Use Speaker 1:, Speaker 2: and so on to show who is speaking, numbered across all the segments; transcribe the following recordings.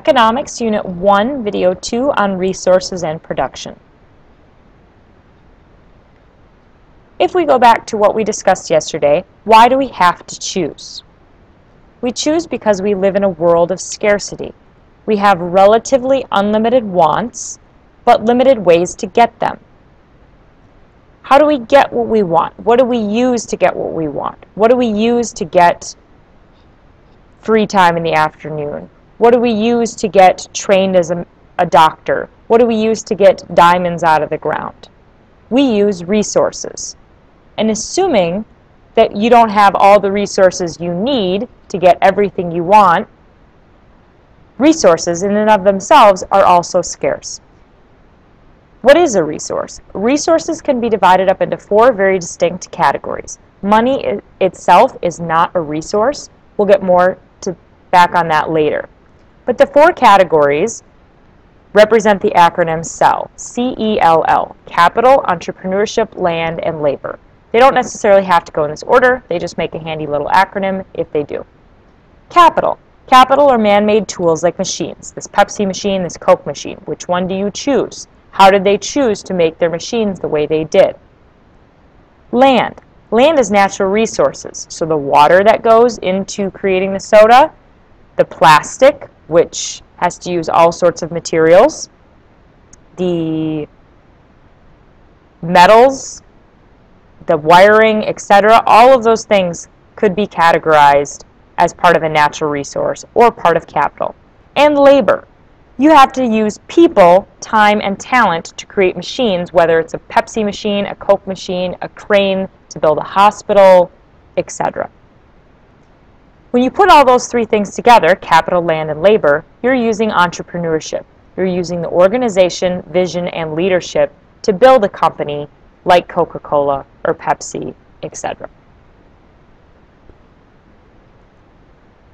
Speaker 1: Economics, Unit 1, Video 2 on Resources and Production. If we go back to what we discussed yesterday, why do we have to choose? We choose because we live in a world of scarcity. We have relatively unlimited wants, but limited ways to get them. How do we get what we want? What do we use to get what we want? What do we use to get free time in the afternoon? What do we use to get trained as a doctor? What do we use to get diamonds out of the ground? We use resources. And assuming that you don't have all the resources you need to get everything you want, resources in and of themselves are also scarce. What is a resource? Resources can be divided up into 4 very distinct categories. Money itself is not a resource. We'll get more back on that later. But the 4 categories represent the acronym CELL, C-E-L-L, capital, entrepreneurship, land, and labor. They don't necessarily have to go in this order. They just make a handy little acronym if they do. Capital. Capital are man-made tools like machines. This Pepsi machine, this Coke machine. Which one do you choose? How did they choose to make their machines the way they did? Land. Land is natural resources. So the water that goes into creating the soda, the plastic, which has to use all sorts of materials, the metals, the wiring, etc., all of those things could be categorized as part of a natural resource or part of capital. And labor. You have to use people, time, and talent to create machines, whether it's a Pepsi machine, a Coke machine, a crane to build a hospital, etc. When you put all those 3 things together, capital, land, and labor, you're using entrepreneurship. You're using the organization, vision, and leadership to build a company like Coca-Cola or Pepsi, etc.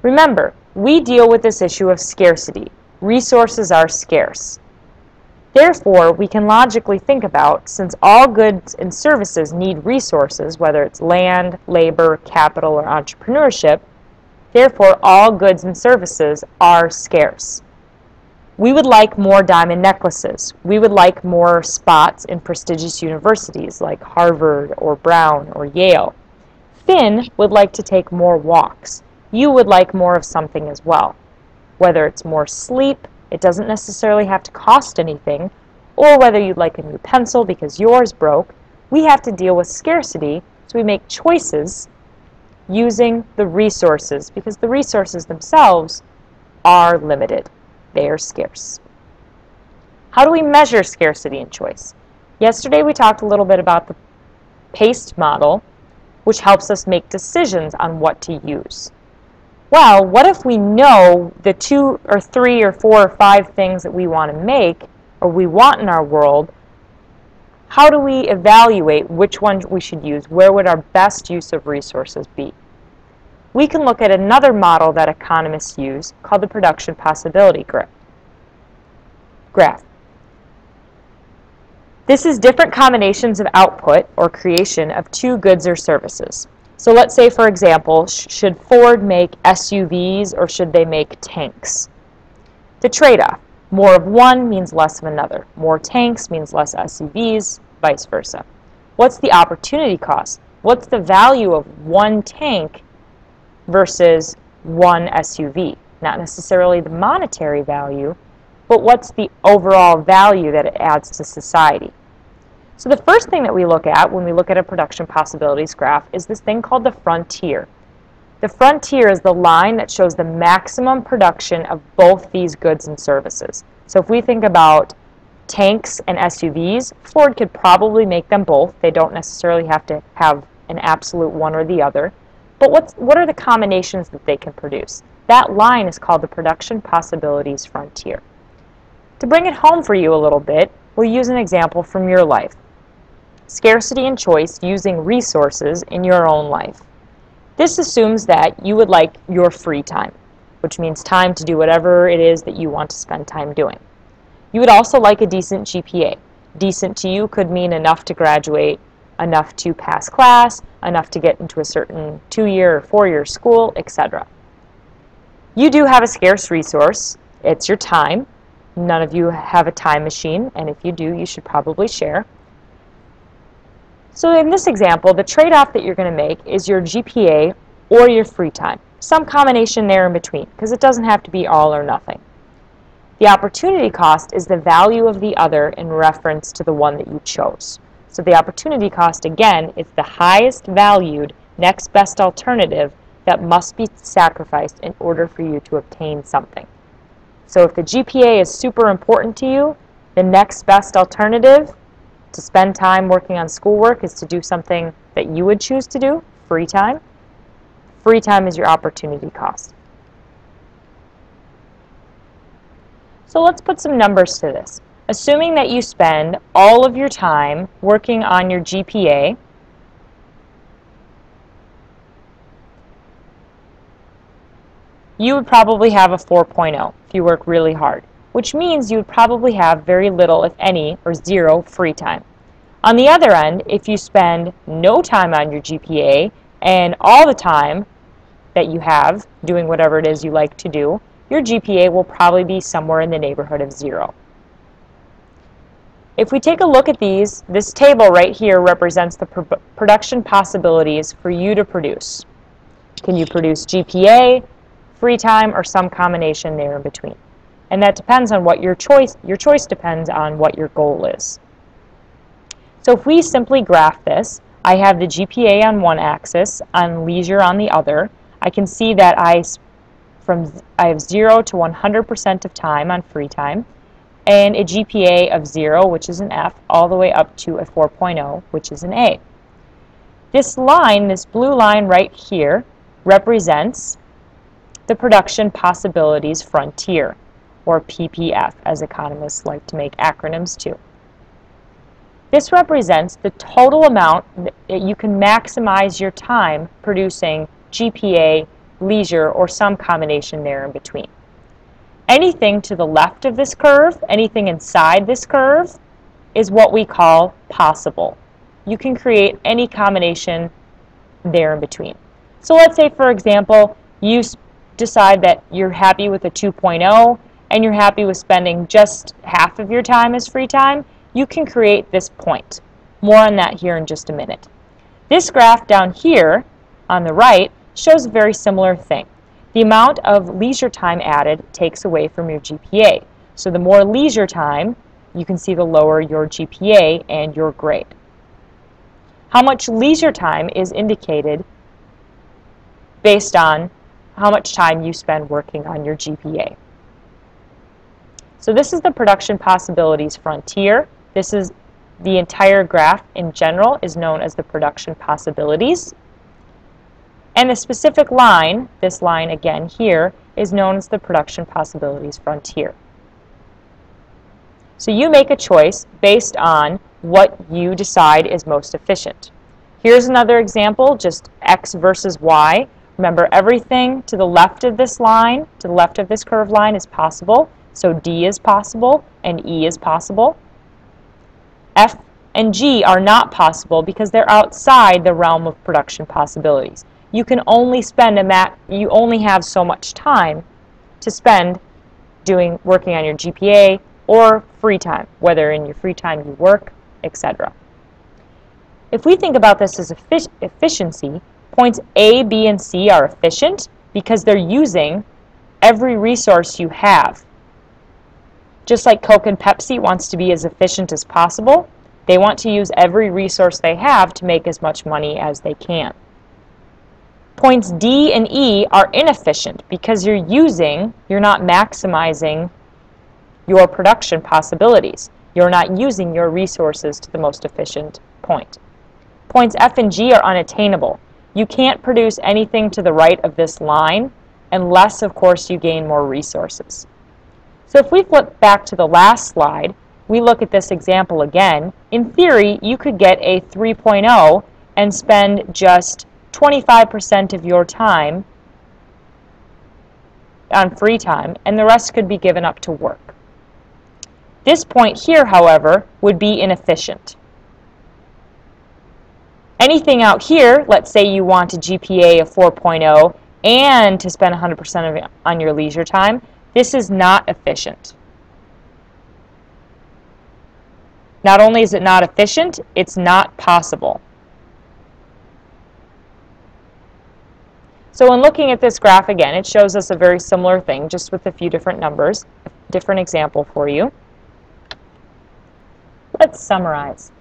Speaker 1: Remember, we deal with this issue of scarcity. Resources are scarce. Therefore, we can logically think about, since all goods and services need resources, whether it's land, labor, capital, or entrepreneurship, therefore all goods and services are scarce. We would like more diamond necklaces. We would like more spots in prestigious universities like Harvard or Brown or Yale. Finn would like to take more walks. You would like more of something as well. Whether it's more sleep, it doesn't necessarily have to cost anything, or whether you'd like a new pencil because yours broke, we have to deal with scarcity, so we make choices using the resources, because the resources themselves are limited. They are scarce. How do we measure scarcity and choice? Yesterday we talked a little bit about the PACE model, which helps us make decisions on what to use. Well, what if we know the 2 or 3 or 4 or 5 things that we want to make or we want in our world? How do we evaluate which ones we should use? Where would our best use of resources be? We can look at another model that economists use called the production possibility graph. This is different combinations of output or creation of 2 goods or services. So let's say, for example, should Ford make SUVs or should they make tanks? The trade-off, more of one means less of another. More tanks means less SUVs, vice versa. What's the opportunity cost? What's the value of one tank versus one SUV? Not necessarily the monetary value, but what's the overall value that it adds to society? So the first thing that we look at when we look at a production possibilities graph is this thing called the frontier. The frontier is the line that shows the maximum production of both these goods and services. So if we think about tanks and SUVs, Ford could probably make them both. They don't necessarily have to have an absolute one or the other. But what are the combinations that they can produce? That line is called the production possibilities frontier. To bring it home for you a little bit, we'll use an example from your life. Scarcity and choice using resources in your own life. This assumes that you would like your free time, which means time to do whatever it is that you want to spend time doing. You would also like a decent GPA. Decent to you could mean enough to graduate, enough to pass class, enough to get into a certain 2-year or 4-year school, etc. You do have a scarce resource, It's your time. None of you have a time machine, and if you do, you should probably share. So in this example, the trade-off that you're going to make is your GPA or your free time. Some combination there in between, because it doesn't have to be all or nothing. The opportunity cost is the value of the other in reference to the one that you chose. So the opportunity cost, again, is the highest valued next best alternative that must be sacrificed in order for you to obtain something. So if the GPA is super important to you, the next best alternative to spend time working on schoolwork is to do something that you would choose to do, free time. Free time is your opportunity cost. So let's put some numbers to this. Assuming that you spend all of your time working on your GPA, you would probably have a 4.0 if you work really hard, which means you would probably have very little, if any, or zero free time. On the other end, if you spend no time on your GPA and all the time that you have doing whatever it is you like to do, your GPA will probably be somewhere in the neighborhood of 0. If we take a look at these, this table right here represents the production possibilities for you to produce. Can you produce GPA, free time, or some combination there in between? And that depends on what your choice depends on what your goal is. So if we simply graph this, I have the GPA on one axis, on leisure on the other. I can see that I have 0 to 100% of time on free time, and a GPA of 0, which is an F, all the way up to a 4.0, which is an A. This line, this blue line right here, represents the production possibilities frontier, or PPF, as economists like to make acronyms too. This represents the total amount that you can maximize your time producing GPA, leisure, or some combination there in between. Anything to the left of this curve, anything inside this curve, is what we call possible. You can create any combination there in between. So let's say, for example, you decide that you're happy with a 2.0 and you're happy with spending just half of your time as free time. You can create this point. More on that here in just a minute. This graph down here on the right shows a very similar thing. The amount of leisure time added takes away from your GPA. So the more leisure time, you can see the lower your GPA and your grade. How much leisure time is indicated based on how much time you spend working on your GPA. So this is the production possibilities frontier. This is the entire graph in general is known as the production possibilities. And the specific line, this line again here, is known as the production possibilities frontier. So you make a choice based on what you decide is most efficient. Here's another example, just X versus Y. Remember, everything to the left of this line, to the left of this curved line is possible. So D is possible and E is possible. F and G are not possible because they're outside the realm of production possibilities. You can only spend you only have so much time to spend working on your GPA or free time, whether in your free time you work, etc. If we think about this as efficiency, points A, B, and C are efficient because they're using every resource you have. Just like Coke and Pepsi wants to be as efficient as possible, they want to use every resource they have to make as much money as they can. Points D and E are inefficient because you're not maximizing your production possibilities. You're not using your resources to the most efficient point. Points F and G are unattainable. You can't produce anything to the right of this line unless, of course, you gain more resources. So if we flip back to the last slide, we look at this example again. In theory, you could get a 3.0 and spend just 25% of your time on free time, and the rest could be given up to work. This point here, however, would be inefficient. Anything out here, let's say you want a GPA of 4.0 and to spend 100% of it on your leisure time, This is not efficient. Not only is it not efficient, it's not possible. So when looking at this graph again, it shows us a very similar thing, just with a few different numbers. A different example for you. Let's summarize.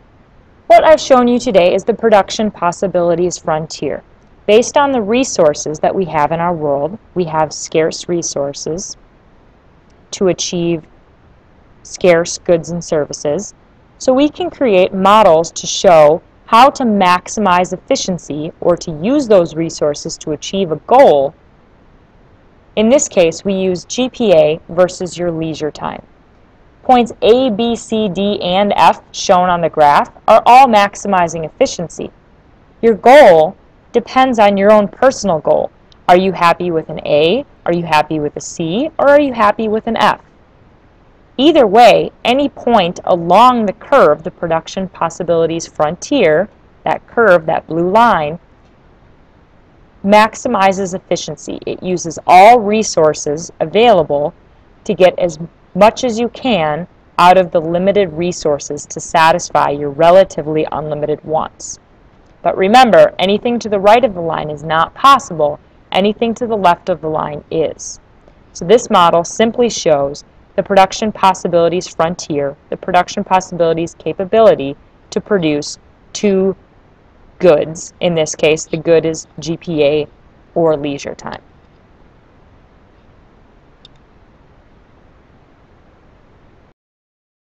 Speaker 1: What I've shown you today is the production possibilities frontier. Based on the resources that we have in our world, we have scarce resources to achieve scarce goods and services. So we can create models to show how to maximize efficiency or to use those resources to achieve a goal. In this case, we use GPA versus your leisure time. Points A, B, C, D, and F shown on the graph are all maximizing efficiency. Your goal depends on your own personal goal. Are you happy with an A? Are you happy with a C? Or are you happy with an F? Either way, any point along the curve, the production possibilities frontier, that curve, that blue line, maximizes efficiency. It uses all resources available to get as much as you can out of the limited resources to satisfy your relatively unlimited wants. But remember, anything to the right of the line is not possible. Anything to the left of the line is. So this model simply shows the production possibilities frontier, the production possibilities capability to produce two goods. In this case, the good is GPA or leisure time.